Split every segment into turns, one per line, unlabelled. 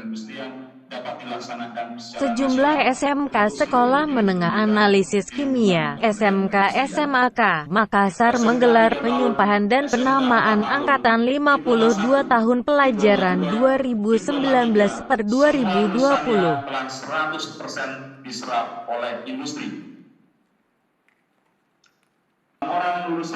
perindustrian dapat dilaksanakan secara
Sejumlah
nasional.
SMK Sekolah Menengah Analisis Kimia (SMK SMAK) Makassar menggelar penyumpahan dan penamaan Angkatan 52 Tahun Pelajaran 2019 per
Lulusannya
2020.
telah 100% diserap oleh industri.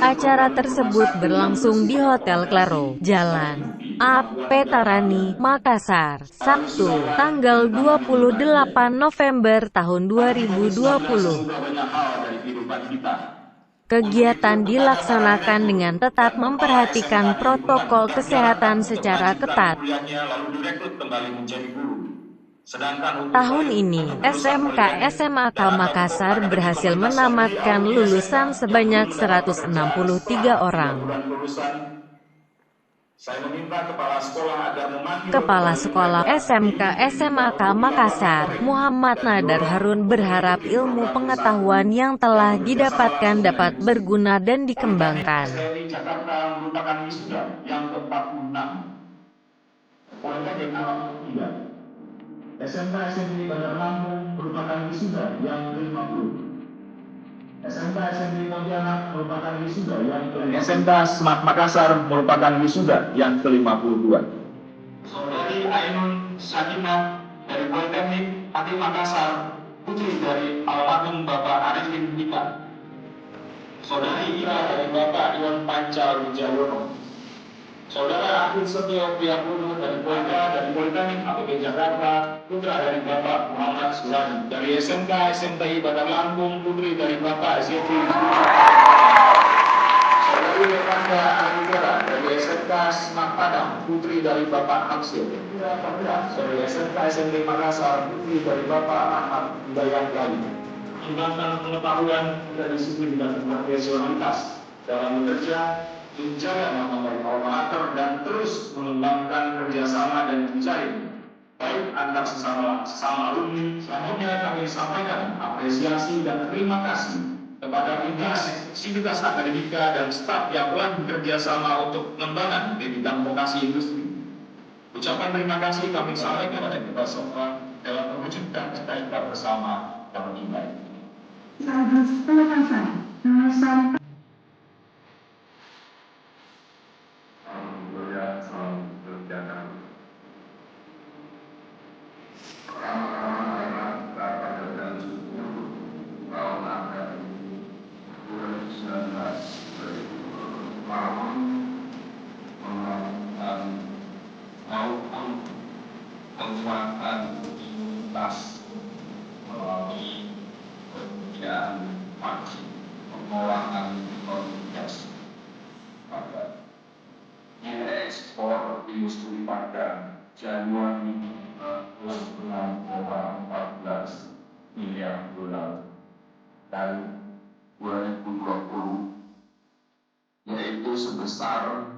Acara tersebut berlangsung di Hotel Claro, Jalan A. Petarani, Makassar, Sabtu, tanggal 28 November tahun 2020. Kegiatan dilaksanakan dengan tetap memperhatikan protokol kesehatan secara ketat. Tahun ini, SMK SMAK Makassar berhasil menamatkan lulusan sebanyak 163 orang. Kepala Sekolah SMK SMAK Makassar, Muhammad Nadar Harun berharap ilmu pengetahuan yang telah didapatkan dapat berguna dan dikembangkan.
Jakarta merupakan wisuda yang ke-46. SMK SMK Bandar Lampung merupakan wisuda yang ke-50. SMK SMK Pontianak merupakan wisuda yang ke-50. SMK Smart Makassar merupakan wisuda yang ke-52. Saudari Ainun Sakinah dari Politeknik Pati Makassar, putri dari almarhum Bapak Arifin Dika. Saudari Ira dari Bapak Iwan Panca Wijayono. Saudara Akhil Setio Priyakudu dari Politeknik APB Jakarta, putra dari Bapak Muhammad Surani. Dari SMK SMTI Bandar Lampung, putri dari Bapak Zeti. Saudari Lepanda Anggara dari SMK Semak Padang, putri dari Bapak Hamsil. Saudari SMK SMT Makassar, putri dari Bapak Ahmad Hidayat Gali. Mengembangkan pengetahuan dari disiplin dan profesionalitas dalam bekerja, menjaga nama baik alma mater, dan terus mengembangkan kerjasama dan jejaring baik antar sesama alumni. Selanjutnya kami sampaikan apresiasi dan terima kasih kepada pimpinan sivitas akademika dan staf yang telah bekerja sama untuk pengembangan di bidang vokasi industri. Ucapan terima kasih kami sampaikan kepada kita semua dalam mewujudkan cita-cita bersama yang lebih baik. Maupun penguatan imunitas melalui pekerjaan vaksin pengolahan imunitas pada ekspor industri pada Januari 6,14 miliar dolar dan 2020 yaitu sebesar